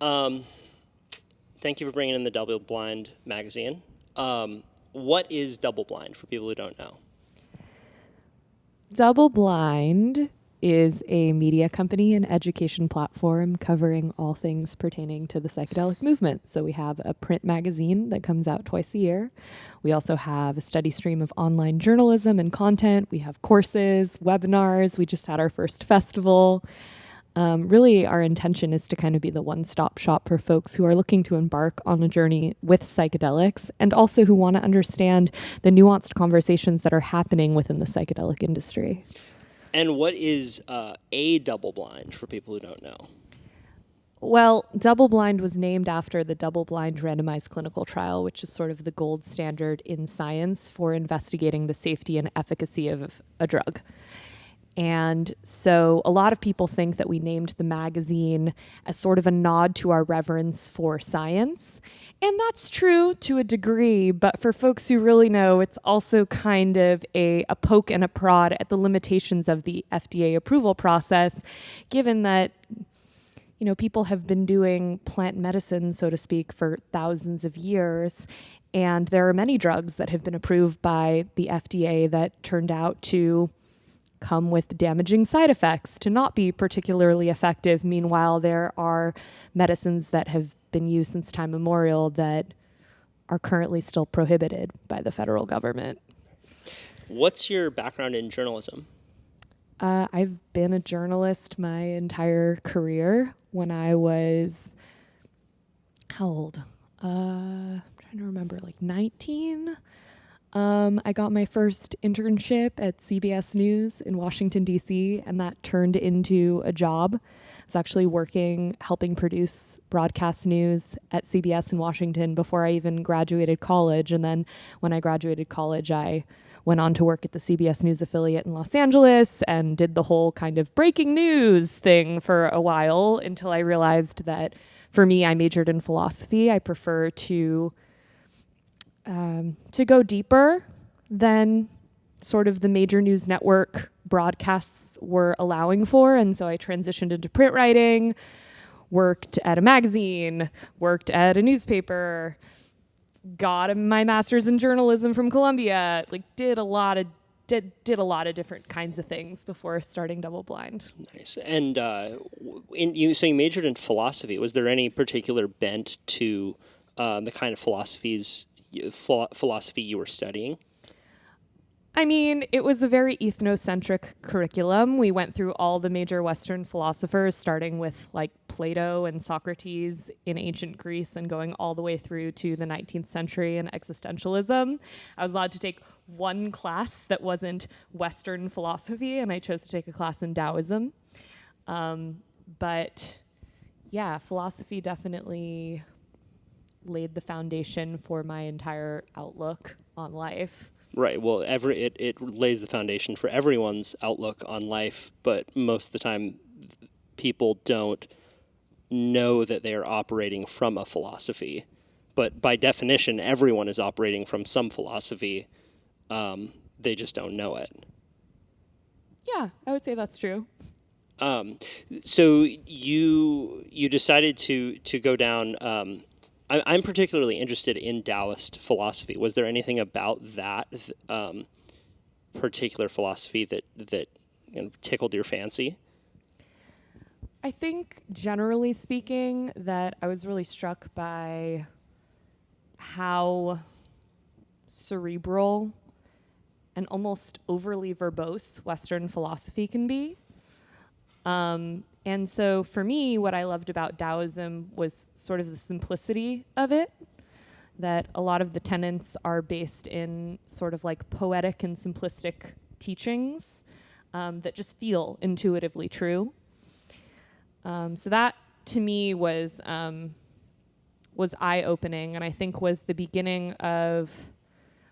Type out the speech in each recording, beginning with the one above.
Um, Thank you for bringing in the Double Blind magazine. What is Double Blind for people who don't know? DoubleBlind is a media company and education platform covering all things pertaining to the psychedelic movement. So we have a print magazine that comes out twice a year. We also have a steady stream of online journalism and content. We have courses, webinars. We just had our first festival. Really, our intention is to kind of be the one-stop shop for folks who are looking to embark on a journey with psychedelics and also who want to understand the nuanced conversations that are happening within the psychedelic industry. And what is a double blind for people who don't know? Well, DoubleBlind was named after the double-blind randomized clinical trial, which is sort of the gold standard in science for investigating the safety and efficacy of a drug. And so a lot of people think that we named the magazine as sort of a nod to our reverence for science. And that's true to a degree, but for folks who really know, it's also kind of a poke and a prod at the limitations of the FDA approval process, given that people have been doing plant medicine, so to speak, for thousands of years. And there are many drugs that have been approved by the FDA that turned out to come with damaging side effects, to not be particularly effective. Meanwhile, there are medicines that have been used since time immemorial that are currently still prohibited by the federal government. What's your background in journalism? I've been a journalist my entire career. When I was, how old? I'm trying to remember, like 19. I got my first internship at CBS News in Washington, D.C., and that turned into a job. I was actually helping produce broadcast news at CBS in Washington before I even graduated college. And then when I graduated college, I went on to work at the CBS News affiliate in Los Angeles and did the whole kind of breaking news thing for a while until I realized that for me, I majored in philosophy. I prefer to go deeper than sort of the major news network broadcasts were allowing for. And so I transitioned into print writing, worked at a magazine, worked at a newspaper, got my master's in journalism from Columbia, did a lot of different kinds of things before starting DoubleBlind. Nice. And so you majored in philosophy. Was there any particular bent to the kind of philosophy you were studying? I mean, it was a very ethnocentric curriculum. We went through all the major Western philosophers, starting with Plato and Socrates in ancient Greece and going all the way through to the 19th century and existentialism. I was allowed to take one class that wasn't Western philosophy, and I chose to take a class in Taoism. But yeah, philosophy definitely laid the foundation for my entire outlook on life. Right. Well, it lays the foundation for everyone's outlook on life, but most of the time, people don't know that they are operating from a philosophy. But by definition, everyone is operating from some philosophy. They just don't know it. Yeah, I would say that's true. So you decided to go down. I'm particularly interested in Taoist philosophy. Was there anything about that particular philosophy that tickled your fancy? I think, generally speaking, that I was really struck by how cerebral and almost overly verbose Western philosophy can be. And so for me, what I loved about Taoism was sort of the simplicity of it, that a lot of the tenets are based in sort of poetic and simplistic teachings that just feel intuitively true. So that, to me, was eye-opening, and I think was the beginning of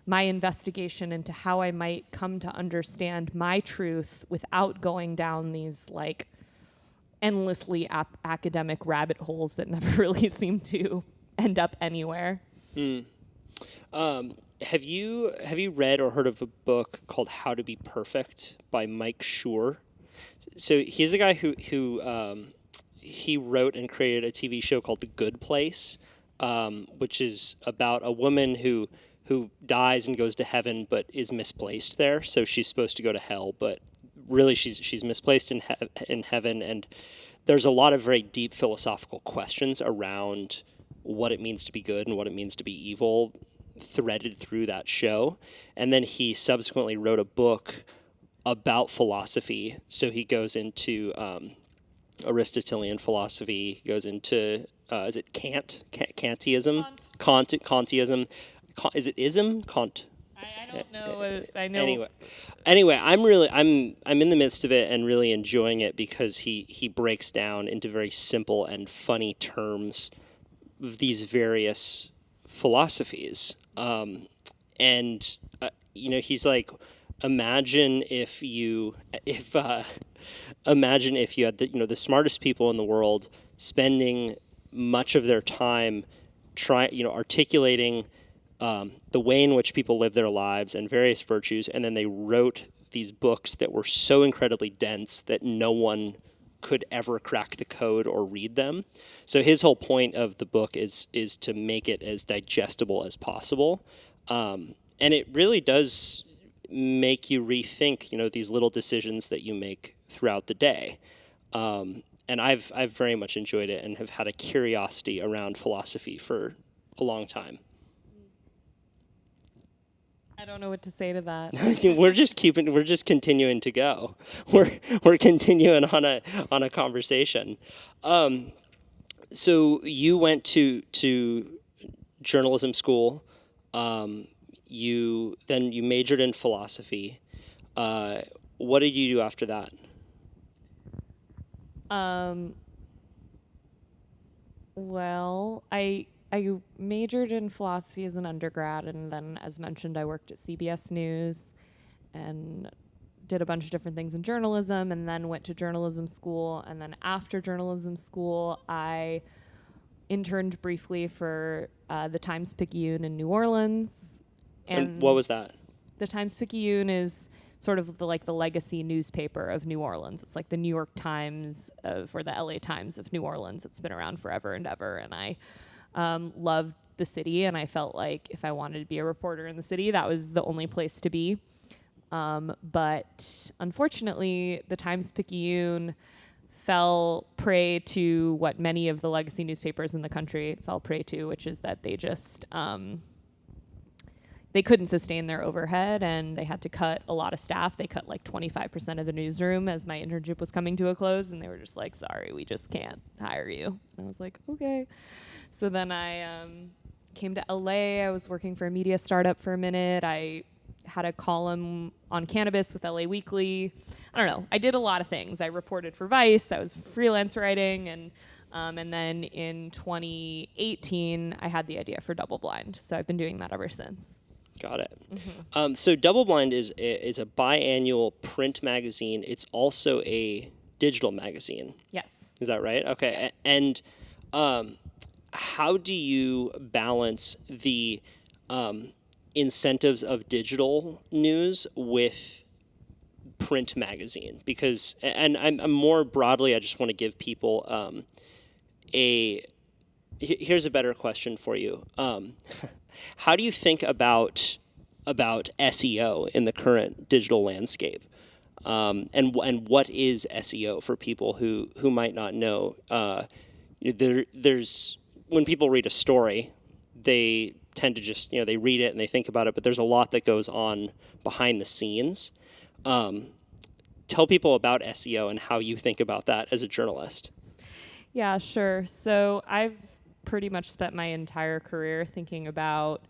my investigation into how I might come to understand my truth without going down these endlessly academic rabbit holes that never really seem to end up anywhere. Have you read or heard of a book called How to Be Perfect by Mike Schur? So he's a guy who he wrote and created a TV show called The Good Place, which is about a woman who dies and goes to heaven but is misplaced there. So she's supposed to go to hell, but really she's misplaced in heaven. And there's a lot of very deep philosophical questions around what it means to be good and what it means to be evil threaded through that show. And then he subsequently wrote a book about philosophy. So he goes into Aristotelian philosophy. He goes into is it Kantism? Kantism. Is it ism? Kant. I don't know. I know. Anyway, I'm in the midst of it and really enjoying it because he breaks down into very simple and funny terms these various philosophies. And he's like, imagine if you had the smartest people in the world spending much of their time articulating the way in which people live their lives and various virtues, and then they wrote these books that were so incredibly dense that no one could ever crack the code or read them. So his whole point of the book is to make it as digestible as possible, and it really does make you rethink, these little decisions that you make throughout the day. And I've very much enjoyed it and have had a curiosity around philosophy for a long time. I don't know what to say to that. We're just continuing to go. We're continuing on a conversation. So you went to journalism school. You majored in philosophy. What did you do after that? Well, I majored in philosophy as an undergrad, and then, as mentioned, I worked at CBS News and did a bunch of different things in journalism, and then went to journalism school. And then after journalism school, I interned briefly for the Times-Picayune in New Orleans. And what was that? The Times-Picayune is sort of the legacy newspaper of New Orleans. It's like the New York Times or the LA Times of New Orleans. It's been around forever and ever, and I loved the city, and I felt like if I wanted to be a reporter in the city, that was the only place to be. But unfortunately, the Times-Picayune fell prey to what many of the legacy newspapers in the country fell prey to, which is that they just they couldn't sustain their overhead, and they had to cut a lot of staff. They cut like 25% of the newsroom as my internship was coming to a close, and they were just like, sorry, we just can't hire you. And I was like, okay. So then I came to LA. I was working for a media startup for a minute. I had a column on cannabis with LA Weekly. I don't know. I did a lot of things. I reported for Vice. I was freelance writing, and then in 2018, I had the idea for DoubleBlind. So I've been doing that ever since. Got it. Mm-hmm. So DoubleBlind is a biannual print magazine. It's also a digital magazine. Yes. Is that right? Okay. And how do you balance the incentives of digital news with print magazine? Because, and I'm more broadly, I just want to give people here's a better question for you. How do you think about SEO in the current digital landscape? And what is SEO for people who might not know? There's when people read a story, they tend to just they read it and they think about it, but there's a lot that goes on behind the scenes. Tell people about SEO and how you think about that as a journalist. Yeah, sure. So I've pretty much spent my entire career thinking about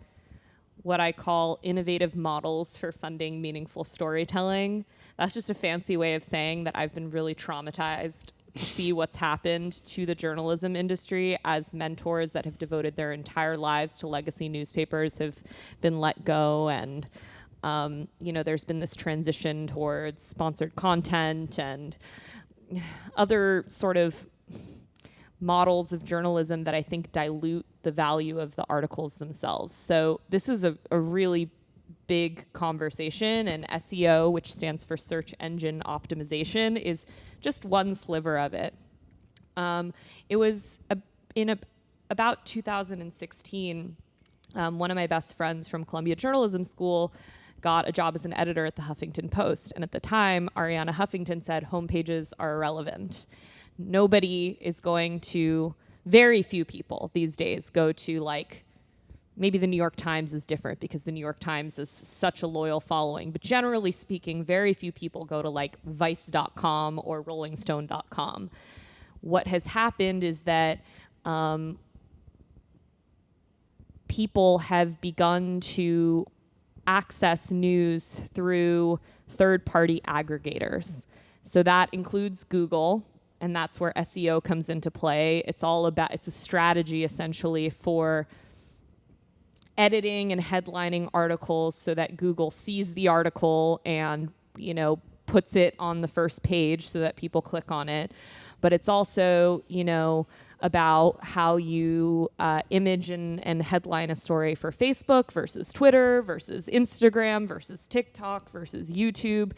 what I call innovative models for funding meaningful storytelling. That's just a fancy way of saying that I've been really traumatized to see what's happened to the journalism industry as mentors that have devoted their entire lives to legacy newspapers have been let go. And, there's been this transition towards sponsored content and other sort of models of journalism that I think dilute the value of the articles themselves. So this is a really big conversation, and SEO, which stands for search engine optimization, is just one sliver of it. It was about 2016. One of my best friends from Columbia Journalism School got a job as an editor at the Huffington Post. And at the time, Ariana Huffington said homepages are irrelevant. Nobody is going to, very few people these days go to like, maybe the New York Times is different because the New York Times is such a loyal following. But generally speaking, very few people go to like vice.com or rollingstone.com. What has happened is that people have begun to access news through third-party aggregators. So that includes Google, and that's where SEO comes into play. It's a strategy essentially for editing and headlining articles so that Google sees the article and, puts it on the first page so that people click on it. But it's also, about how you image and headline a story for Facebook versus Twitter versus Instagram versus TikTok versus YouTube.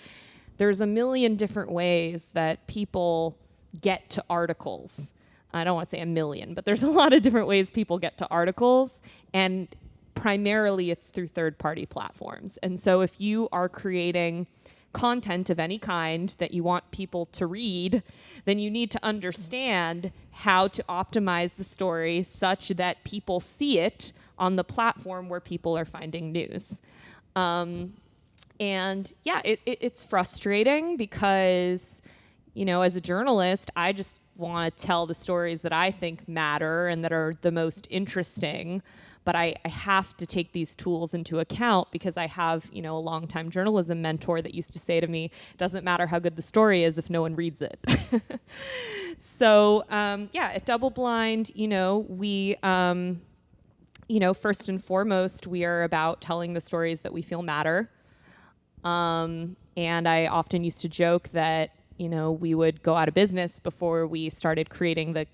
There's a million different ways that people get to articles. I don't want to say a million, but there's a lot of different ways people get to articles, and primarily it's through third-party platforms. And so if you are creating content of any kind that you want people to read, then you need to understand how to optimize the story such that people see it on the platform where people are finding news. It's frustrating because, as a journalist, I just want to tell the stories that I think matter and that are the most interesting. But I have to take these tools into account because I have, a longtime journalism mentor that used to say to me, it doesn't matter how good the story is if no one reads it. So, at DoubleBlind, we, first and foremost, we are about telling the stories that we feel matter. And I often used to joke that, we would go out of business before we started creating the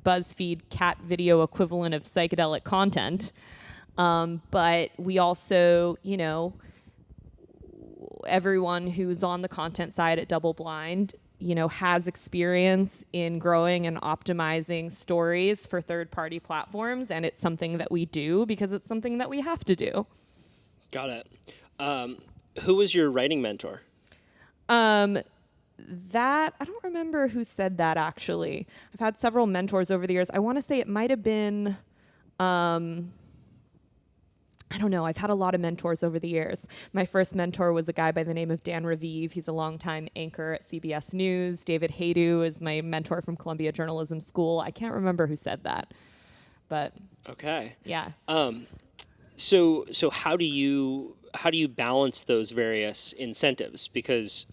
BuzzFeed cat video equivalent of psychedelic content. But we also, everyone who's on the content side at DoubleBlind, has experience in growing and optimizing stories for third-party platforms. And it's something that we do because it's something that we have to do. Got it. Who was your writing mentor? That, I don't remember who said that, actually. I've had several mentors over the years. I want to say it might have been, I don't know. I've had a lot of mentors over the years. My first mentor was a guy by the name of Dan Raviv. He's a longtime anchor at CBS News. David Haydu is my mentor from Columbia Journalism School. I can't remember who said that, but okay. Yeah. So how do you balance those various incentives? Because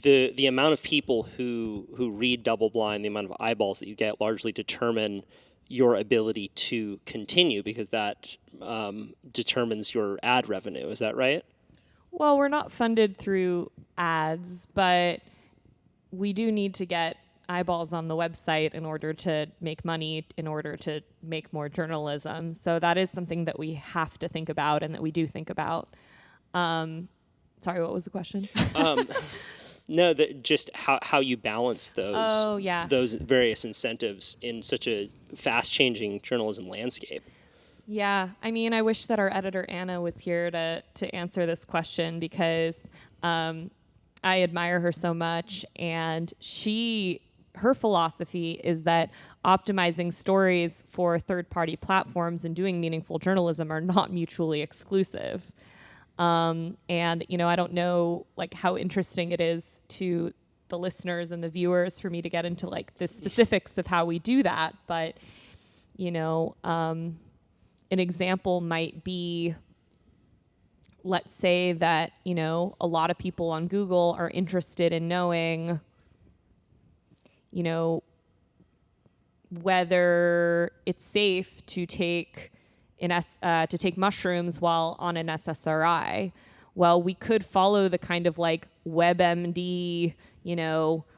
the amount of people who read DoubleBlind, the amount of eyeballs that you get, largely determine your ability to continue, because that determines your ad revenue. Is that right? Well, we're not funded through ads, but we do need to get eyeballs on the website in order to make money, in order to make more journalism. So that is something that we have to think about and that we do think about. Sorry, what was the question? No, just how you balance those. Oh, yeah. Those various incentives in such a fast-changing journalism landscape. Yeah, I mean, I wish that our editor Anna was here to answer this question because I admire her so much, and her philosophy is that optimizing stories for third-party platforms and doing meaningful journalism are not mutually exclusive. And, I don't know how interesting it is to the listeners and the viewers for me to get into the specifics of how we do that. But, an example might be, let's say that, a lot of people on Google are interested in knowing, whether it's safe to take mushrooms while on an SSRI. Well, we could follow the kind of WebMD,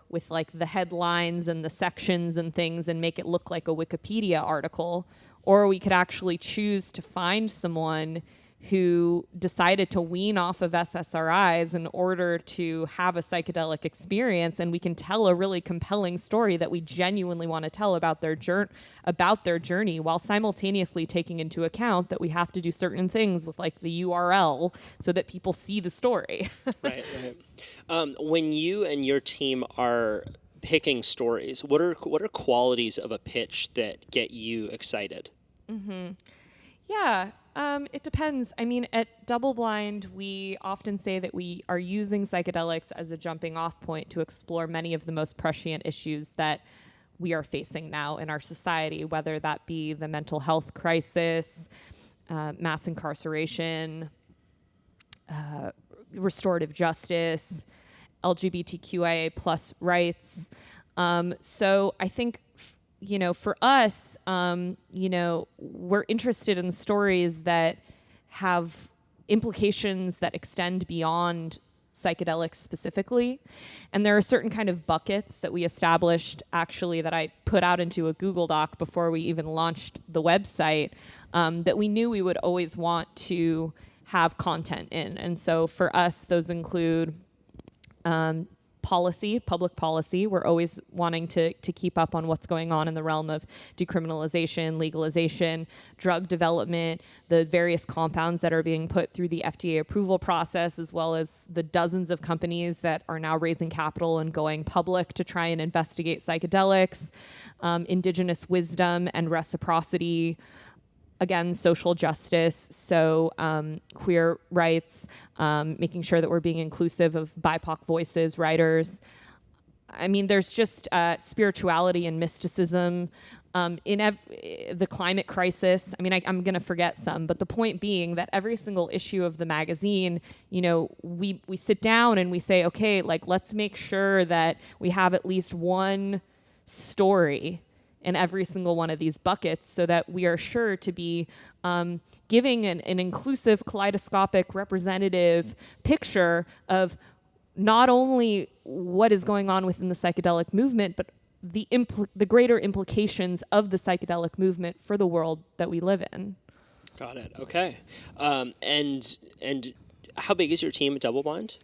with the headlines and the sections and things and make it look like a Wikipedia article. Or we could actually choose to find someone who decided to wean off of SSRIs in order to have a psychedelic experience, and we can tell a really compelling story that we genuinely want to tell about their journey, while simultaneously taking into account that we have to do certain things with like the URL so that people see the story. Right. When you and your team are picking stories, what are qualities of a pitch that get you excited? Yeah, it depends. I mean, at DoubleBlind, we often say that we are using psychedelics as a jumping off point to explore many of the most prescient issues that we are facing now in our society, whether that be the mental health crisis, mass incarceration, restorative justice, LGBTQIA plus rights. So I think for us, we're interested in stories that have implications that extend beyond psychedelics specifically. And there are certain kind of buckets that we established, actually, that I put out into a Google Doc before we even launched the website, that we knew we would always want to have content in. And so for us, those include public policy. We're always wanting to keep up on what's going on in the realm of decriminalization, legalization, drug development, the various compounds that are being put through the FDA approval process, as well as the dozens of companies that are now raising capital and going public to try and investigate psychedelics, indigenous wisdom and reciprocity, again, social justice, so queer rights, making sure that we're being inclusive of BIPOC voices, writers. I mean, there's just spirituality and mysticism, the climate crisis. I mean, I'm going to forget some, but the point being that every single issue of the magazine, we sit down and we say, okay, like, let's make sure that we have at least one story in every single one of these buckets so that we are sure to be giving an inclusive, kaleidoscopic, representative picture of not only what is going on within the psychedelic movement, but the greater implications of the psychedelic movement for the world that we live in. Got it. Okay. And how big is your team at DoubleBlind?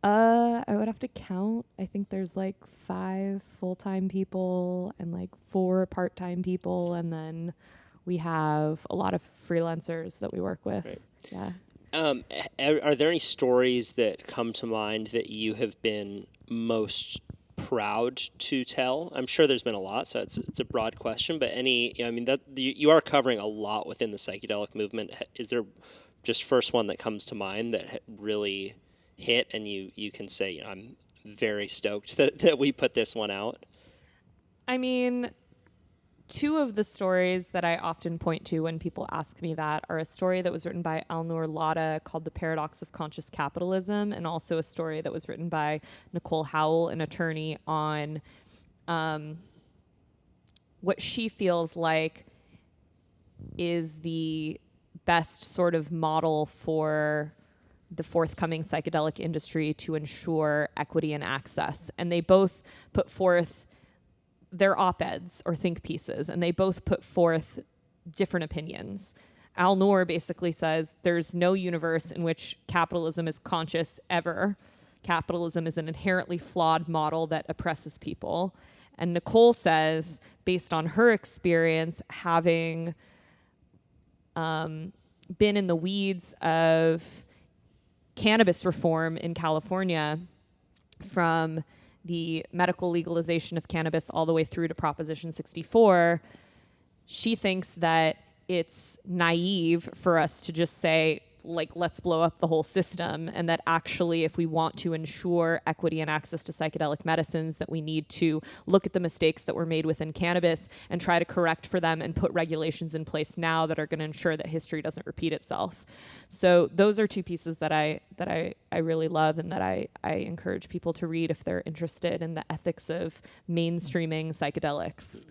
I would have to count. I think there's like 5 full-time people and like 4 part-time people, and then we have a lot of freelancers that we work with. Right. Yeah. Are there any stories that come to mind that you have been most proud to tell? I'm sure there's been a lot, so it's a broad question, but you are covering a lot within the psychedelic movement. Is there just first one that comes to mind that really hit and you can say, I'm very stoked that we put this one out? I mean, 2 of the stories that I often point to when people ask me that are a story that was written by Alnur Lada called The Paradox of Conscious Capitalism, and also a story that was written by Nicole Howell, an attorney, on what she feels like is the best sort of model for the forthcoming psychedelic industry to ensure equity and access. And they both put forth their op-eds or think pieces, and they both put forth different opinions. Al Noor basically says there's no universe in which capitalism is conscious ever. Capitalism is an inherently flawed model that oppresses people. And Nicole says, based on her experience, having been in the weeds of cannabis reform in California, from the medical legalization of cannabis all the way through to Proposition 64, she thinks that it's naive for us to just say, like, let's blow up the whole system, and that actually, if we want to ensure equity and access to psychedelic medicines, that we need to look at the mistakes that were made within cannabis and try to correct for them and put regulations in place now that are going to ensure that history doesn't repeat itself. So those are 2 pieces that I really love, and that I encourage people to read if they're interested in the ethics of mainstreaming psychedelics.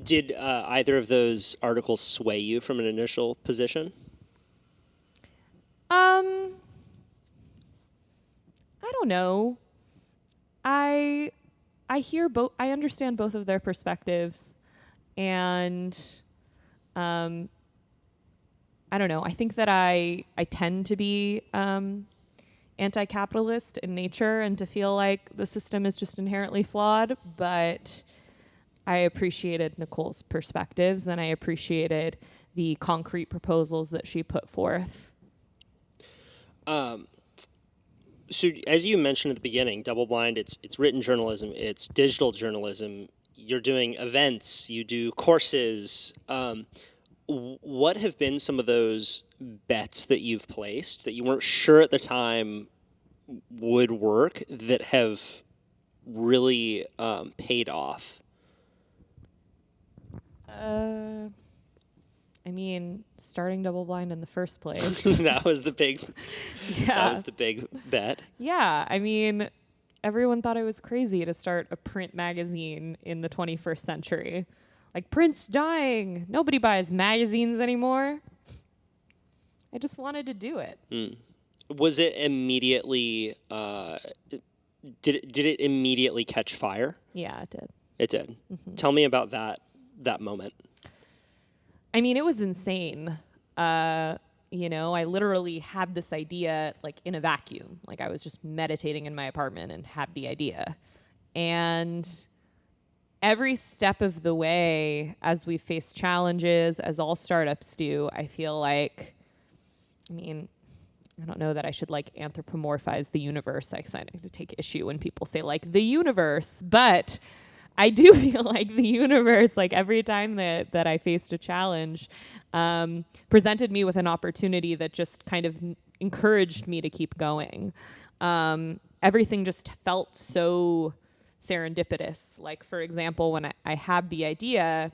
Did either of those articles sway you from an initial position? I don't know. I hear both. I understand both of their perspectives, and I don't know. I think that I tend to be anti-capitalist in nature and to feel like the system is just inherently flawed, but I appreciated Nicole's perspectives and I appreciated the concrete proposals that she put forth. So as you mentioned at the beginning, DoubleBlind, it's written journalism, it's digital journalism. You're doing events, you do courses. What have been some of those bets that you've placed that you weren't sure at the time would work that have really paid off? I mean, starting DoubleBlind in the first place. That was the big. Yeah. That was the big bet. Yeah, I mean, everyone thought I was crazy to start a print magazine in the 21st century. Like, print's dying. Nobody buys magazines anymore. I just wanted to do it. Was it immediately? Did it immediately catch fire? Yeah, it did. It did. Mm-hmm. Tell me about that moment. I mean, it was insane. I literally had this idea like in a vacuum. Like I was just meditating in my apartment and had the idea. And every step of the way, as we face challenges, as all startups do, I feel like, I don't know that I should like anthropomorphize the universe. I kind of take issue when people say like the universe, but I do feel like the universe, like every time that I faced a challenge, presented me with an opportunity that just kind of encouraged me to keep going. Everything just felt so serendipitous. Like, for example, when I had the idea,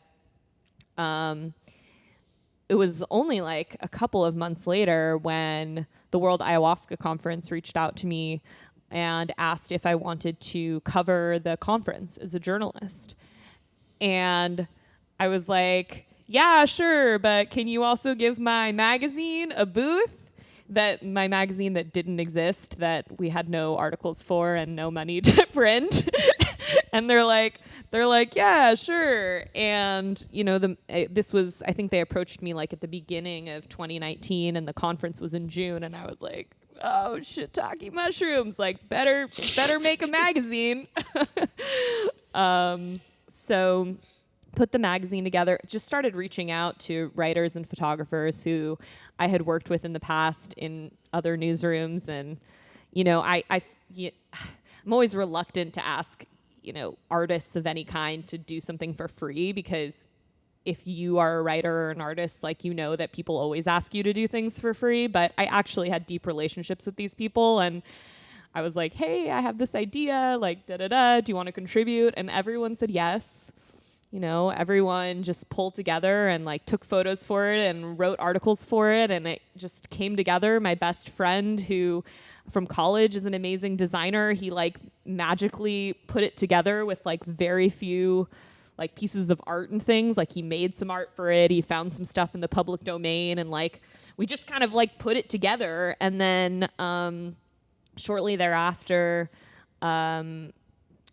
it was only like a couple of months later when the World Ayahuasca Conference reached out to me and asked if I wanted to cover the conference as a journalist. And I was like, yeah, sure, but can you also give my magazine a booth? My magazine that didn't exist, that we had no articles for and no money to print. And they're like, yeah, sure. And this was, I think they approached me like at the beginning of 2019, and the conference was in June, and I was like, oh, shiitake mushrooms, like better make a magazine. So put the magazine together, just started reaching out to writers and photographers who I had worked with in the past in other newsrooms. And, I'm always reluctant to ask, artists of any kind to do something for free, because if you are a writer or an artist, like, that people always ask you to do things for free. But I actually had deep relationships with these people, and I was like, hey, I have this idea, like, do you want to contribute? And everyone said yes. Everyone just pulled together and like took photos for it and wrote articles for it, and it just came together. My best friend, who from college is an amazing designer, he like magically put it together with like very few like pieces of art and things. Like, he made some art for it, he found some stuff in the public domain, and like we just kind of like put it together. And then shortly thereafter,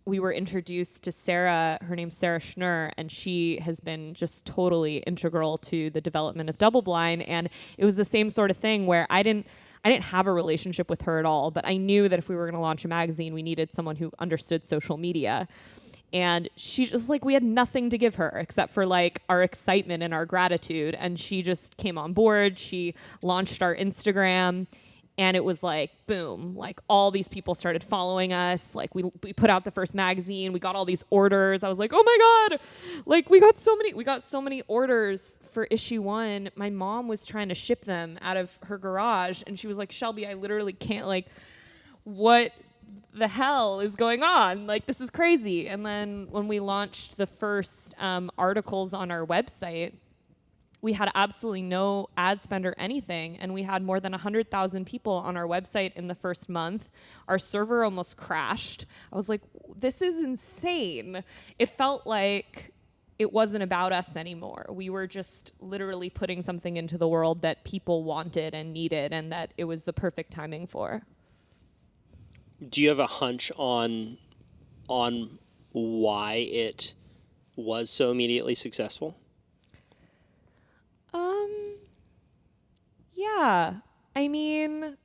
we were introduced to Sarah. Her name's Sarah Schnurr, and she has been just totally integral to the development of DoubleBlind. And it was the same sort of thing where I didn't have a relationship with her at all, but I knew that if we were going to launch a magazine, we needed someone who understood social media. And she just like, we had nothing to give her except for like our excitement and our gratitude. And she just came on board. She launched our Instagram, and it was like, boom, like all these people started following us. Like we put out the first magazine, we got all these orders. I was like, oh my God, like we got so many orders for issue 1. My mom was trying to ship them out of her garage, and she was like, Shelby, I literally can't, like, what the hell is going on? Like, this is crazy. And then when we launched the first articles on our website, we had absolutely no ad spend or anything, and we had more than 100,000 people on our website in the first month. Our server almost crashed. I was like, this is insane. It felt like it wasn't about us anymore. We were just literally putting something into the world that people wanted and needed, and that it was the perfect timing for. Do you have a hunch on why it was so immediately successful? Yeah. I mean,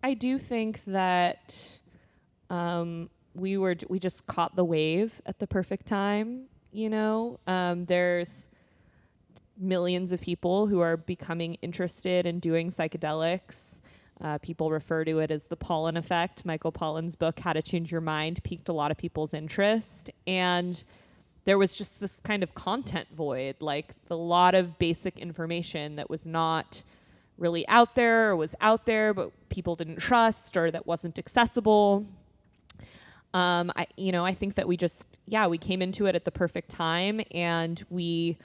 I do think that we just caught the wave at the perfect time, you know? There's millions of people who are becoming interested in doing psychedelics. People refer to it as the pollen effect. Michael Pollan's book, How to Change Your Mind, piqued a lot of people's interest. And there was just this kind of content void, like a lot of basic information that was not really out there or was out there, but people didn't trust or that wasn't accessible. I think that we came into it at the perfect time, and we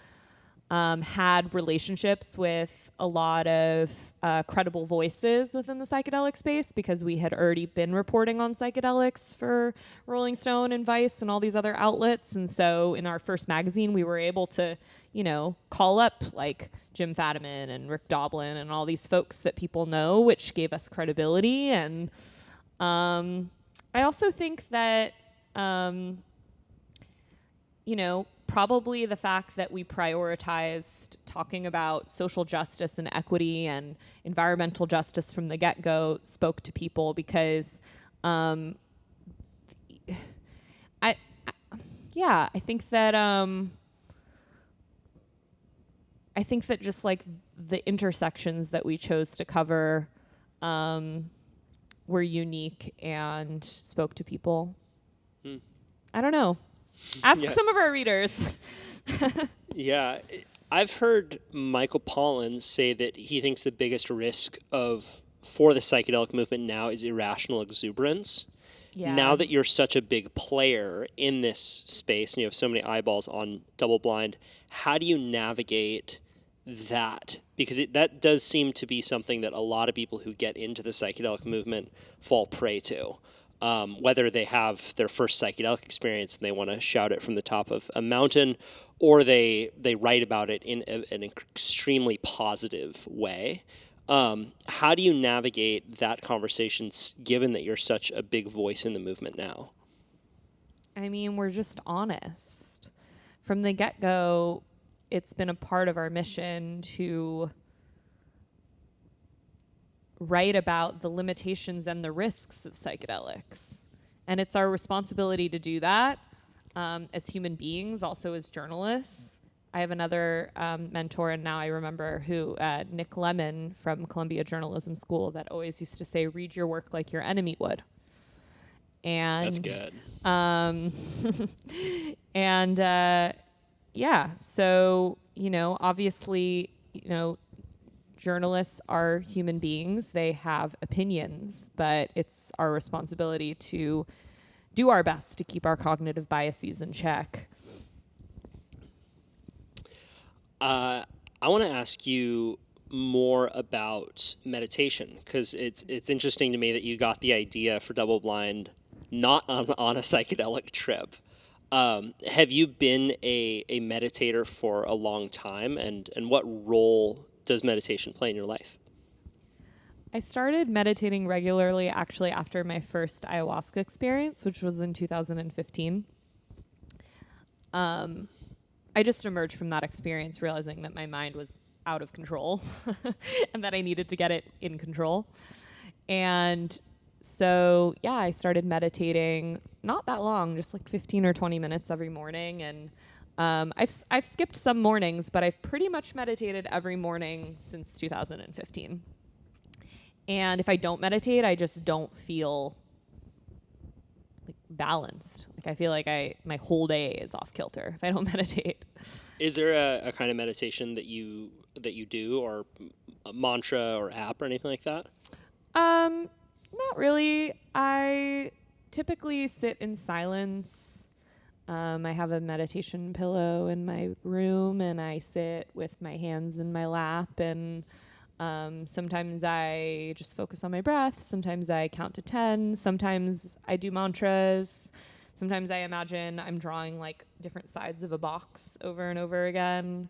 had relationships with a lot of credible voices within the psychedelic space because we had already been reporting on psychedelics for Rolling Stone and Vice and all these other outlets. And so in our first magazine, we were able to, call up like Jim Fadiman and Rick Doblin and all these folks that people know, which gave us credibility. And I also think that, probably the fact that we prioritized talking about social justice and equity and environmental justice from the get-go spoke to people because I think that just like the intersections that we chose to cover were unique and spoke to people. I don't know. Ask some of our readers. Yeah. I've heard Michael Pollan say that he thinks the biggest risk for the psychedelic movement now is irrational exuberance. Yeah. Now that you're such a big player in this space and you have so many eyeballs on DoubleBlind, how do you navigate that? Because that does seem to be something that a lot of people who get into the psychedelic movement fall prey to. Whether they have their first psychedelic experience and they want to shout it from the top of a mountain, or they write about it in an extremely positive way. How do you navigate that conversation, given that you're such a big voice in the movement now? I mean, we're just honest. From the get-go, it's been a part of our mission to write about the limitations and the risks of psychedelics. And it's our responsibility to do that as human beings, also as journalists. I have another mentor, and now I remember who, Nick Lemon from Columbia Journalism School, that always used to say, read your work like your enemy would. And that's good. So, obviously, journalists are human beings. They have opinions, but it's our responsibility to do our best to keep our cognitive biases in check. I want to ask you more about meditation, because it's interesting to me that you got the idea for DoubleBlind not on a psychedelic trip. Have you been a meditator for a long time, and what role does meditation play in your life? I started meditating regularly actually after my first ayahuasca experience, which was in 2015. I just emerged from that experience realizing that my mind was out of control and that I needed to get it in control. And so, I started meditating not that long, just like 15 or 20 minutes every morning. And I've skipped some mornings, but I've pretty much meditated every morning since 2015. And if I don't meditate, I just don't feel like balanced. Like I feel like my whole day is off kilter if I don't meditate. Is there a kind of meditation that you do, or a mantra or app or anything like that? Not really. I typically sit in silence. I have a meditation pillow in my room, and I sit with my hands in my lap, and sometimes I just focus on my breath. Sometimes I count to 10. Sometimes I do mantras. Sometimes I imagine I'm drawing like different sides of a box over and over again.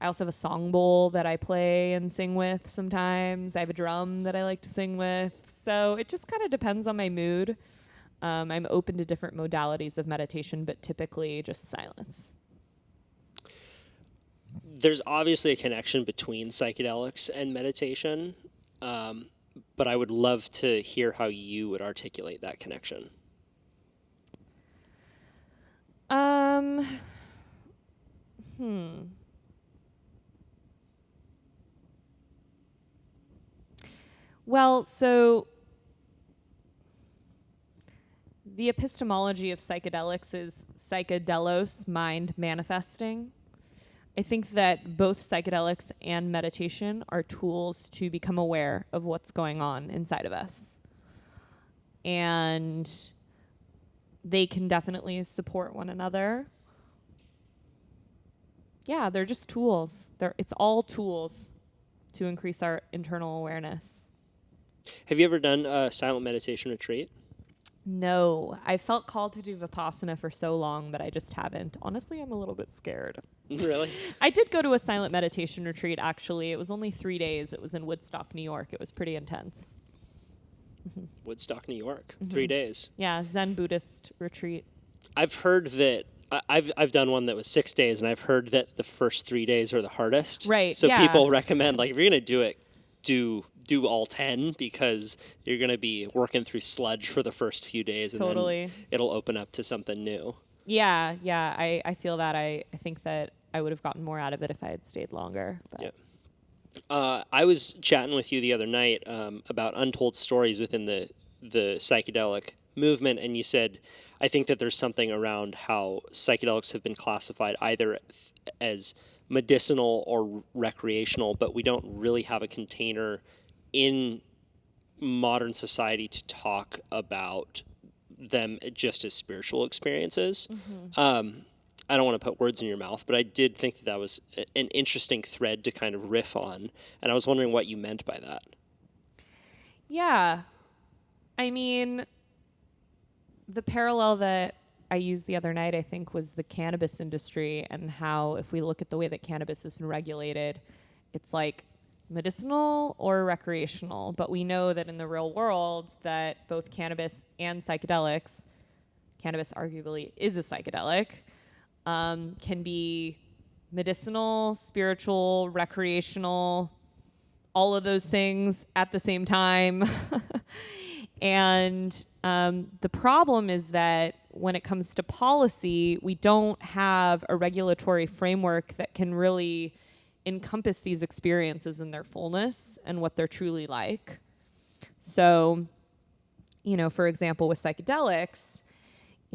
I also have a song bowl that I play and sing with sometimes. I have a drum that I like to sing with. So it just kind of depends on my mood. I'm open to different modalities of meditation, but typically just silence. there's obviously a connection between psychedelics and meditation, but I would love to hear how you would articulate that connection. Well, so the epistemology of psychedelics is psychedelos, mind manifesting. I think that both psychedelics and meditation are tools to become aware of what's going on inside of us. And they can definitely support one another. Yeah, they're just tools. It's all tools to increase our internal awareness. Have you ever done a silent meditation retreat? No, I felt called to do Vipassana for so long, but I just haven't. Honestly, I'm a little bit scared. Really? I did go to a silent meditation retreat, actually. It was only 3 days. It was in Woodstock, New York. It was pretty intense. Woodstock, New York. 3 days. Yeah, Zen Buddhist retreat. I've heard that I've done one that was 6 days, and I've heard that the first 3 days are the hardest. Right, So yeah. people recommend, like, if you're gonna do it, do all 10, because you're gonna be working through sludge for the first few days, and Totally. then it'll open up to something new. Yeah, I feel that. I think that I would have gotten more out of it if I had stayed longer. But. Yeah. I was chatting with you the other night about untold stories within the psychedelic movement, and you said, I think that there's something around how psychedelics have been classified either as medicinal or recreational, but we don't really have a container in modern society to talk about them just as spiritual experiences. I don't want to put words in your mouth, but I did think that was an interesting thread to kind of riff on, and I was wondering what you meant by that. Yeah. I mean, the parallel that I used the other night, I think, was the cannabis industry, and how if we look at the way that cannabis has been regulated, it's like medicinal or recreational. But we know that in the real world that both cannabis and psychedelics, cannabis arguably is a psychedelic, can be medicinal, spiritual, recreational, all of those things at the same time. And the problem is that when it comes to policy, we don't have a regulatory framework that can really encompass these experiences in their fullness and what they're truly like. So, for example, with psychedelics,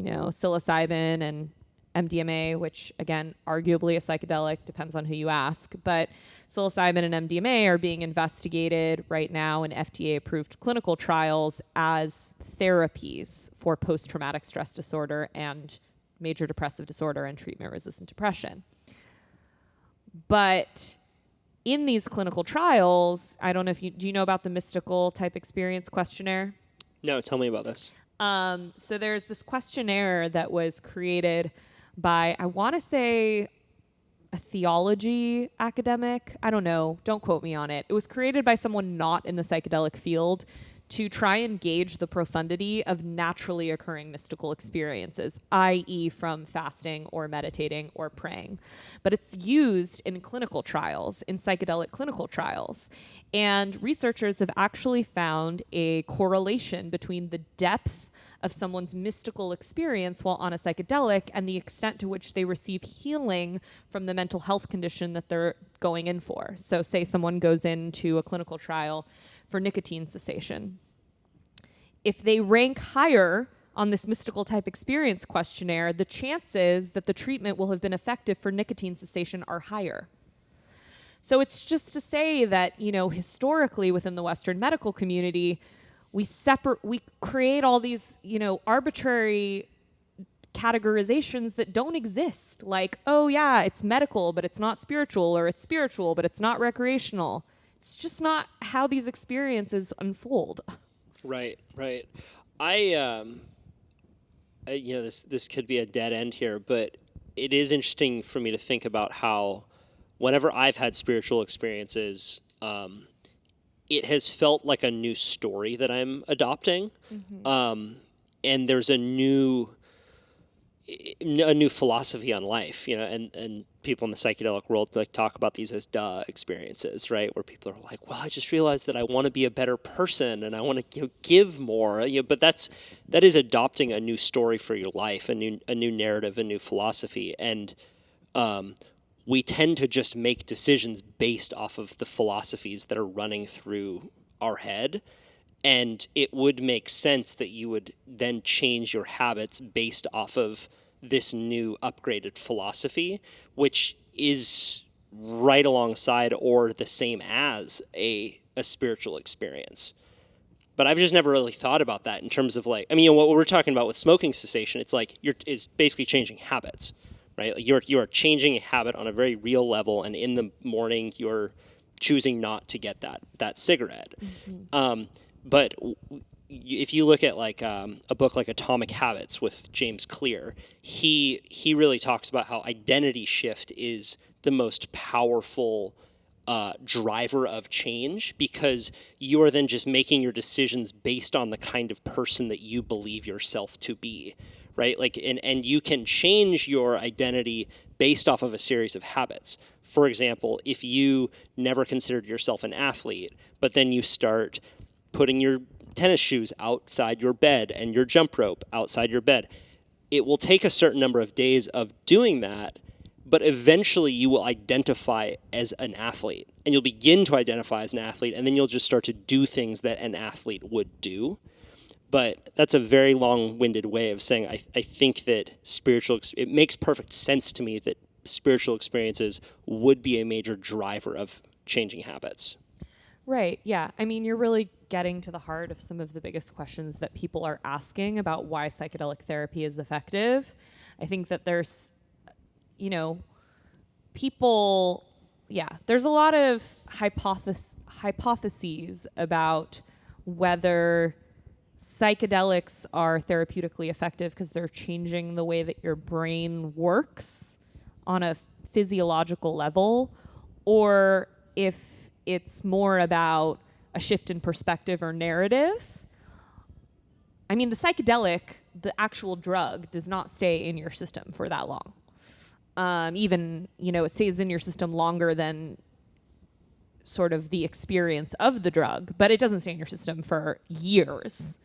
psilocybin and MDMA, which, again, arguably a psychedelic, depends on who you ask. But psilocybin and MDMA are being investigated right now in FDA-approved clinical trials as therapies for post-traumatic stress disorder and major depressive disorder and treatment-resistant depression. But in these clinical trials, I don't know if do you know about the mystical type experience questionnaire? No, tell me about this. So there's this questionnaire that was created by, I want to say, a theology academic. I don't know. Don't quote me on it. It was created by someone not in the psychedelic field to try and gauge the profundity of naturally occurring mystical experiences, i.e. from fasting or meditating or praying. But it's used in clinical trials, in psychedelic clinical trials. And researchers have actually found a correlation between the depth of someone's mystical experience while on a psychedelic and the extent to which they receive healing from the mental health condition that they're going in for. So say someone goes into a clinical trial for nicotine cessation. If they rank higher on this mystical type experience questionnaire, the chances that the treatment will have been effective for nicotine cessation are higher. So it's just to say that, historically within the Western medical community, we create all these, arbitrary categorizations that don't exist. Like, oh yeah, it's medical, but it's not spiritual, or it's spiritual, but it's not recreational. It's just not how these experiences unfold. Right. This could be a dead end here, but it is interesting for me to think about how whenever I've had spiritual experiences, it has felt like a new story that I'm adopting. And there's a new philosophy on life, and people in the psychedelic world like talk about these as duh experiences, right? Where people are like, well, I just realized that I want to be a better person and I want to give more. But that is adopting a new story for your life, a new narrative, a new philosophy. And we tend to just make decisions based off of the philosophies that are running through our head. And it would make sense that you would then change your habits based off of this new upgraded philosophy, which is right alongside or the same as a spiritual experience. But I've just never really thought about that in terms of like, what we're talking about with smoking cessation, it's like it's basically changing habits, right? Like you are changing a habit on a very real level, and in the morning you're choosing not to get that cigarette. Mm-hmm. But if you look at like a book like Atomic Habits with James Clear, he really talks about how identity shift is the most powerful driver of change, because you are then just making your decisions based on the kind of person that you believe yourself to be, right? Like, and you can change your identity based off of a series of habits. For example, if you never considered yourself an athlete, but then you start putting your tennis shoes outside your bed and your jump rope outside your bed, it will take a certain number of days of doing that, but eventually you will identify as an athlete, and you'll begin to identify as an athlete, and then you'll just start to do things that an athlete would do. But that's a very long-winded way of saying I think that it makes perfect sense to me that spiritual experiences would be a major driver of changing habits. Right, yeah. You're really getting to the heart of some of the biggest questions that people are asking about why psychedelic therapy is effective. I think that there's, there's a lot of hypotheses about whether psychedelics are therapeutically effective because they're changing the way that your brain works on a physiological level, or if it's more about a shift in perspective or narrative. The psychedelic, the actual drug, does not stay in your system for that long. It stays in your system longer than sort of the experience of the drug, but it doesn't stay in your system for years.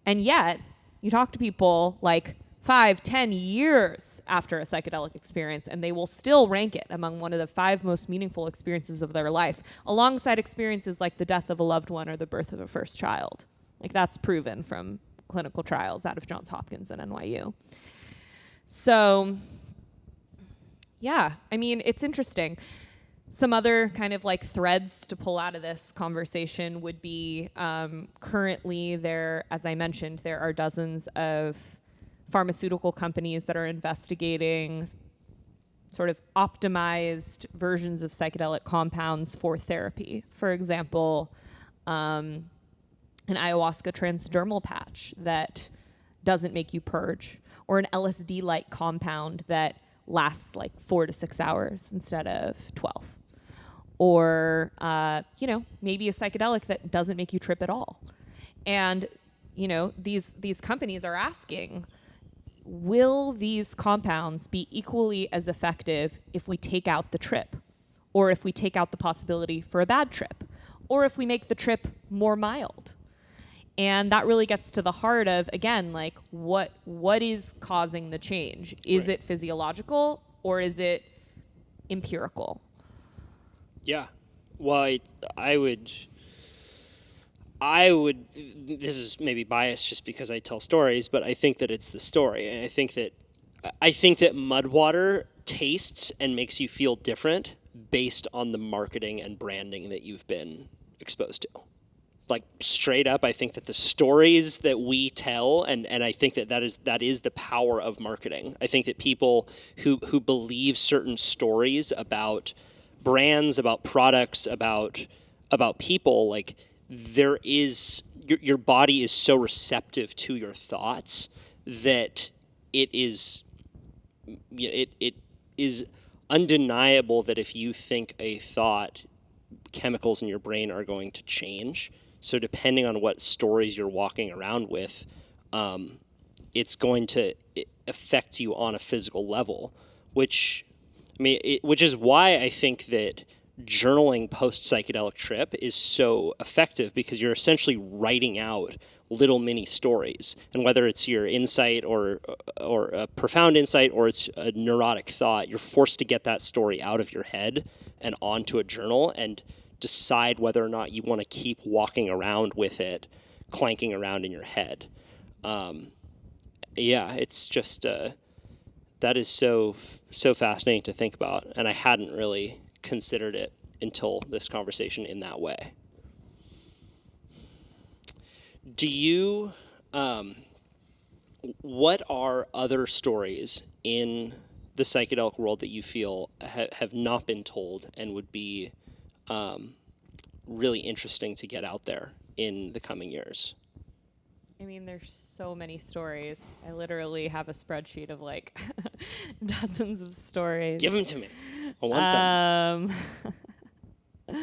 And yet, you talk to people like 5-10 years after a psychedelic experience, and they will still rank it among one of the 5 most meaningful experiences of their life, alongside experiences like the death of a loved one or the birth of a first child. Like, that's proven from clinical trials out of Johns Hopkins and NYU. So, yeah, it's interesting. Some other kind of like threads to pull out of this conversation would be currently there, as I mentioned, there are dozens of pharmaceutical companies that are investigating sort of optimized versions of psychedelic compounds for therapy. For example, an ayahuasca transdermal patch that doesn't make you purge, or an LSD-like compound that lasts like 4 to 6 hours instead of 12. Or, maybe a psychedelic that doesn't make you trip at all. And, these companies are asking, will these compounds be equally as effective if we take out the trip, or if we take out the possibility for a bad trip, or if we make the trip more mild? And that really gets to the heart of, again, like what is causing the change? Is it physiological, or is it empirical? Yeah. Well, I would, this is maybe biased just because I tell stories, but I think that it's the story. And I think that mud water tastes and makes you feel different based on the marketing and branding that you've been exposed to. Like, straight up, I think that the stories that we tell, and I think that is the power of marketing. I think that people who believe certain stories about brands, about products, about people, like, there is your body is so receptive to your thoughts that it is undeniable that if you think a thought, chemicals in your brain are going to change. So depending on what stories you're walking around with, it's going to affect you on a physical level, which, mean, which is why I think that journaling post-psychedelic trip is so effective, because you're essentially writing out little mini stories. And whether it's your insight or a profound insight, or it's a neurotic thought, you're forced to get that story out of your head and onto a journal and decide whether or not you want to keep walking around with it, clanking around in your head. It's just, that is so fascinating to think about. And I hadn't really considered it until this conversation in that way. Do you, what are other stories in the psychedelic world that you feel have not been told and would be really interesting to get out there in the coming years? I mean, there's so many stories. I literally have a spreadsheet of like dozens of stories. Give them to me. I want them.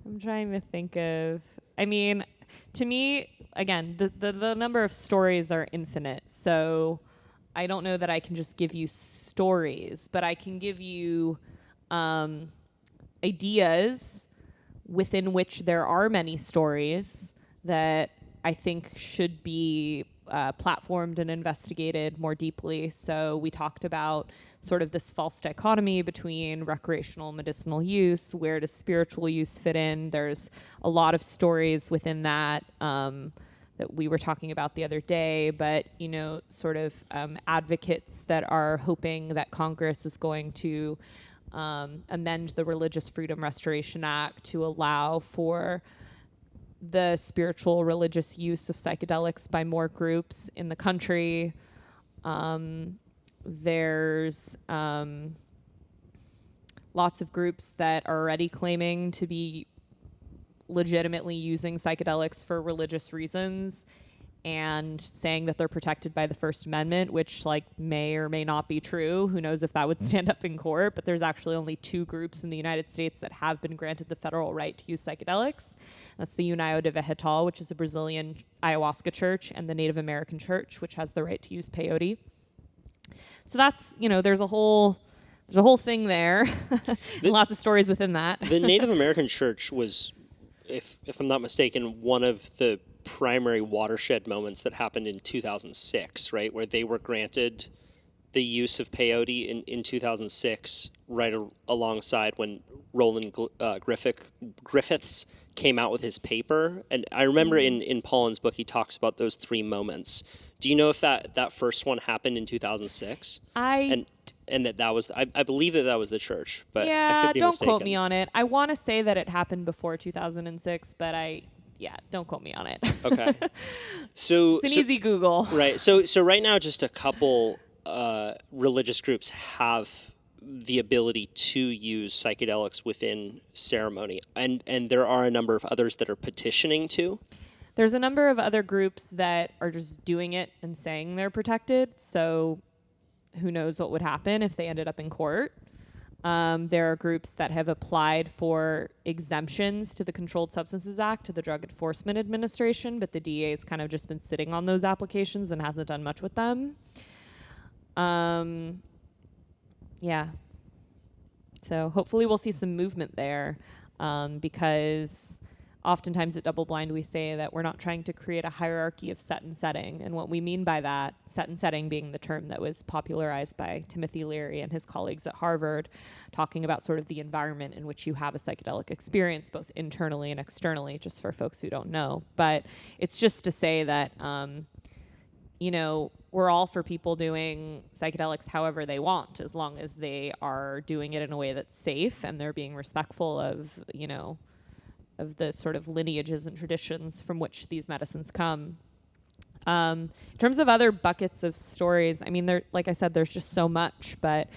I'm trying to think of, I mean, to me, again, the number of stories are infinite. So I don't know that I can just give you stories, but I can give you ideas within which there are many stories that I think should be platformed and investigated more deeply. So we talked about sort of this false dichotomy between recreational and medicinal use. Where does spiritual use fit in? There's a lot of stories within that that we were talking about the other day, but, you know, sort of advocates that are hoping that Congress is going to amend the Religious Freedom Restoration Act to allow for the spiritual religious use of psychedelics by more groups in the country. There's lots of groups that are already claiming to be legitimately using psychedelics for religious reasons and saying that they're protected by the First Amendment, which like may or may not be true. Who knows if that would stand up in court, but there's actually only 2 groups in the United States that have been granted the federal right to use psychedelics. That's the União de Vegetal, which is a Brazilian ayahuasca church, and the Native American church, which has the right to use peyote. So that's, you know, there's a whole thing there. Lots of stories within that. The Native American church was, if I'm not mistaken, one of the primary watershed moments that happened in 2006, right, where they were granted the use of peyote in 2006, right alongside when Roland Griffiths came out with his paper. And I remember in Pollan's book, he talks about those 3 moments. Do you know if that first one happened in 2006? And that was, I believe that was the church, but I could be don't mistaken. Quote me on it. I want to say that it happened before 2006, but don't quote me on it. Okay. So it's an easy Google. Right. So right now, just a couple religious groups have the ability to use psychedelics within ceremony, and there are a number of others that are petitioning to. There's a number of other groups that are just doing it and saying they're protected. So who knows what would happen if they ended up in court. There are groups that have applied for exemptions to the Controlled Substances Act, to the Drug Enforcement Administration, but the DA has kind of just been sitting on those applications and hasn't done much with them. So hopefully we'll see some movement there, because oftentimes at DoubleBlind we say that we're not trying to create a hierarchy of set and setting. And what we mean by that, set and setting being the term that was popularized by Timothy Leary and his colleagues at Harvard, talking about sort of the environment in which you have a psychedelic experience, both internally and externally, just for folks who don't know. But it's just to say that, we're all for people doing psychedelics however they want, as long as they are doing it in a way that's safe and they're being respectful of the sort of lineages and traditions from which these medicines come. In terms of other buckets of stories, I mean, like I said, there's just so much, but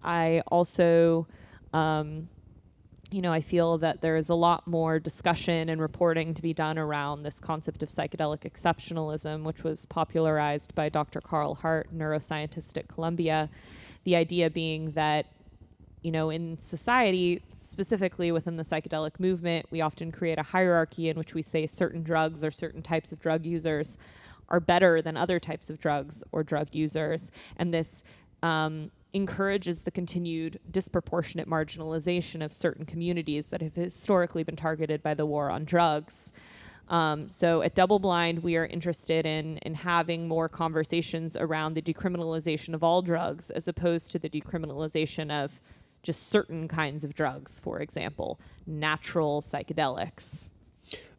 I also, I feel that there is a lot more discussion and reporting to be done around this concept of psychedelic exceptionalism, which was popularized by Dr. Carl Hart, neuroscientist at Columbia. The idea being that, in society, specifically within the psychedelic movement, we often create a hierarchy in which we say certain drugs or certain types of drug users are better than other types of drugs or drug users. And this encourages the continued disproportionate marginalization of certain communities that have historically been targeted by the war on drugs. So at DoubleBlind, we are interested in having more conversations around the decriminalization of all drugs as opposed to the decriminalization of just certain kinds of drugs, for example, natural psychedelics.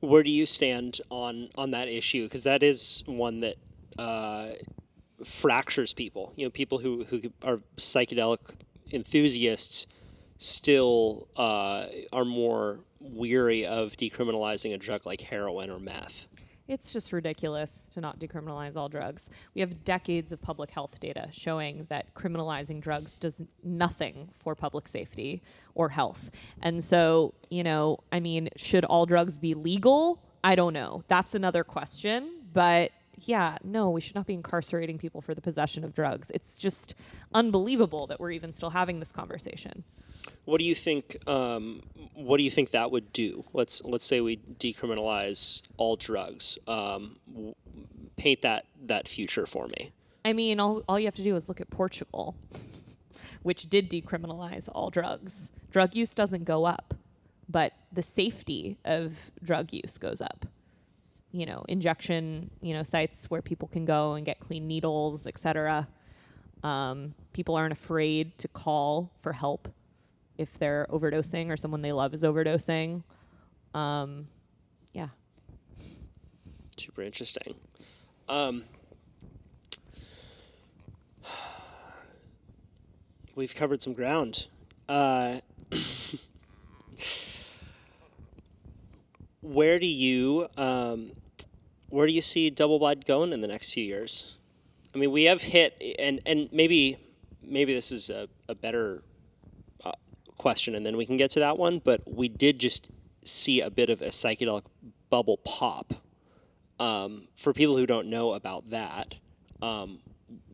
Where do you stand on that issue? Because that is one that fractures people. People who are psychedelic enthusiasts still are more weary of decriminalizing a drug like heroin or meth. It's just ridiculous to not decriminalize all drugs. We have decades of public health data showing that criminalizing drugs does nothing for public safety or health. And so, should all drugs be legal? I don't know. That's another question. But yeah, no, we should not be incarcerating people for the possession of drugs. It's just unbelievable that we're even still having this conversation. What do you think? What do you think that would do? Let's say we decriminalize all drugs. Paint that future for me. I mean, all you have to do is look at Portugal, which did decriminalize all drugs. Drug use doesn't go up, but the safety of drug use goes up. Injection, sites where people can go and get clean needles, etc. People aren't afraid to call for help if they're overdosing or someone they love is overdosing. Yeah. Super interesting. We've covered some ground. Where do you see DoubleBlind going in the next few years? I mean, we have hit, and maybe this is a better question, and then we can get to that one. But we did just see a bit of a psychedelic bubble pop. For people who don't know about that,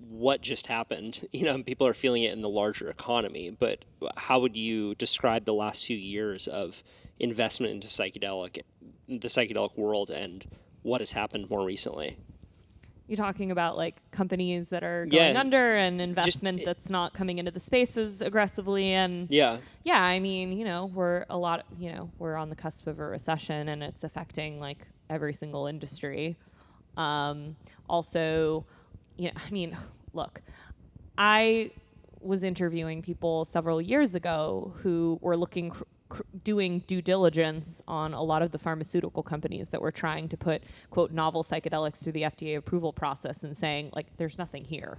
what just happened? People are feeling it in the larger economy. But how would you describe the last few years of investment into the psychedelic world, and what has happened more recently? You're talking about like companies that are going under and investment that's not coming into the spaces aggressively, and I mean, we're on the cusp of a recession, and it's affecting like every single industry. Also, look, I was interviewing people several years ago who were doing due diligence on a lot of the pharmaceutical companies that were trying to put, quote, novel psychedelics through the FDA approval process and saying, like, there's nothing here.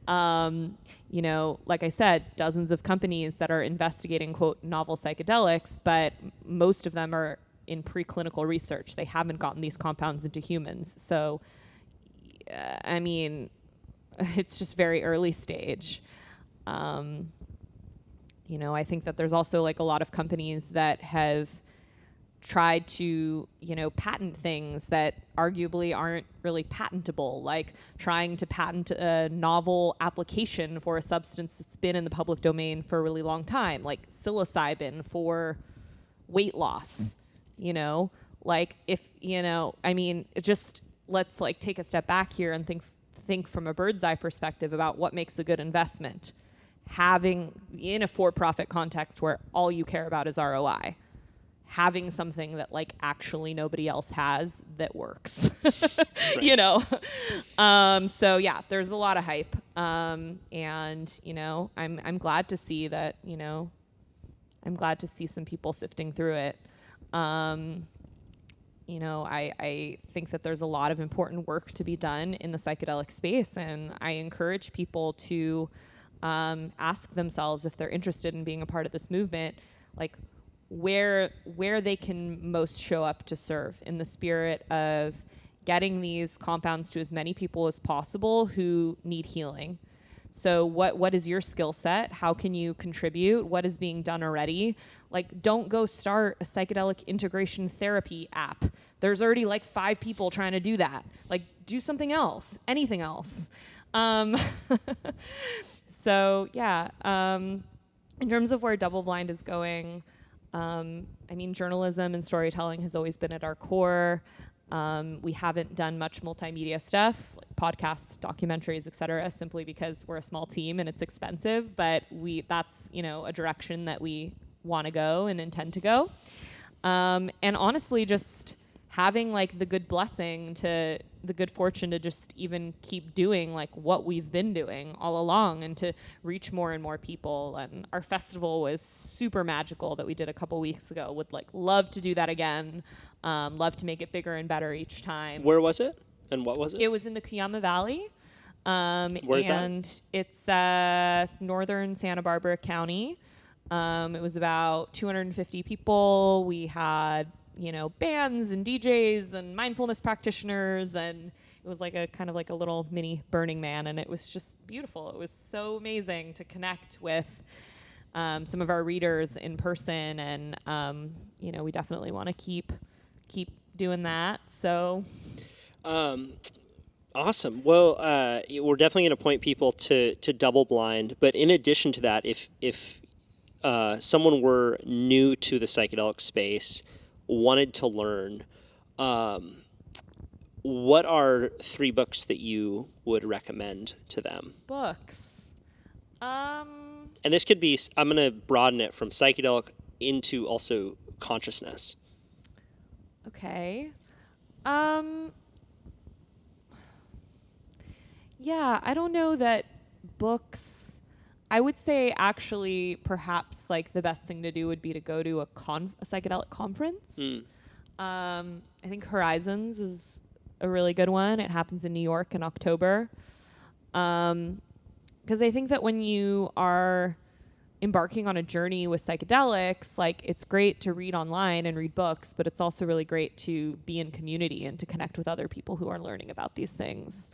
Like I said, dozens of companies that are investigating, quote, novel psychedelics, but most of them are in preclinical research. They haven't gotten these compounds into humans. So, it's just very early stage. I think that there's also like a lot of companies that have tried to, patent things that arguably aren't really patentable, like trying to patent a novel application for a substance that's been in the public domain for a really long time, like psilocybin for weight loss, like if, just let's like take a step back here and think from a bird's eye perspective about what makes a good investment. Having, in a for-profit context where all you care about is ROI, having something that like actually nobody else has that works, so yeah, there's a lot of hype, and I'm glad to see that, I'm glad to see some people sifting through it. I think that there's a lot of important work to be done in the psychedelic space, and I encourage people to ask themselves if they're interested in being a part of this movement, like where they can most show up to serve in the spirit of getting these compounds to as many people as possible who need healing. So what is your skill set? How can you contribute? What is being done already? Like, don't go start a psychedelic integration therapy app. There's already like 5 people trying to do that. Like, do something else, anything else. So yeah, in terms of where DoubleBlind is going, journalism and storytelling has always been at our core. We haven't done much multimedia stuff. Like, podcasts, documentaries, etc., simply because we're a small team and it's expensive, but that's, a direction that we want to go and intend to go. And honestly, just having like the good fortune to just even keep doing like what we've been doing all along and to reach more and more people. And our festival was super magical that we did a couple weeks ago. Would like love to do that again. Love to make it bigger and better each time. Where was it? And what was it? It was in the Cuyama Valley. Where's that? And it's northern Santa Barbara County. It was about 250 people. We had, bands and DJs and mindfulness practitioners, and it was like a kind of like a little mini Burning Man, and it was just beautiful. It was so amazing to connect with some of our readers in person, and we definitely want to keep doing that. So awesome. Well, we're definitely going to point people to DoubleBlind, but in addition to that, if someone were new to the psychedelic space, wanted to learn, what are 3 books that you would recommend to them? Books. And this could be, I'm going to broaden it from psychedelic into also consciousness. Okay. Yeah, I don't know that books... I would say actually perhaps like the best thing to do would be to go to a psychedelic conference. I think Horizons is a really good one. It happens in New York in October. Because I think that when you are embarking on a journey with psychedelics, like it's great to read online and read books, but it's also really great to be in community and to connect with other people who are learning about these things.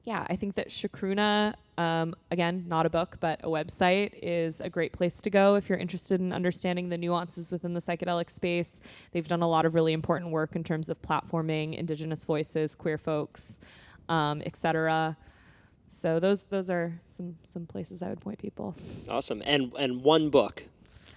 Yeah, I think that Chacruna, again, not a book, but a website, is a great place to go if you're interested in understanding the nuances within the psychedelic space. They've done a lot of really important work in terms of platforming Indigenous voices, queer folks, etc. So those are some places I would point people. Awesome. And one book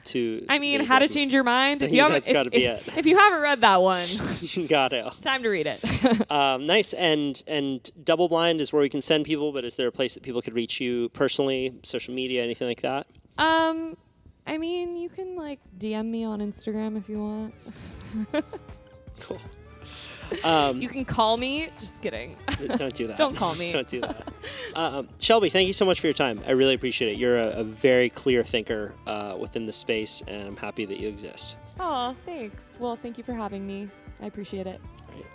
to... I mean, How to Change Your Mind. That's got to be it. If you haven't read that one, you got to. It's time to read it. Nice. And DoubleBlind is where we can send people, but is there a place that people could reach you personally, social media, anything like that? I mean, you can like DM me on Instagram if you want. Cool. You can call me. Just kidding. Don't do that. Don't call me. Don't do that. Shelby, thank you so much for your time. I really appreciate it. You're a very clear thinker within the space, and I'm happy that you exist. Oh, thanks. Well, thank you for having me. I appreciate it. All right.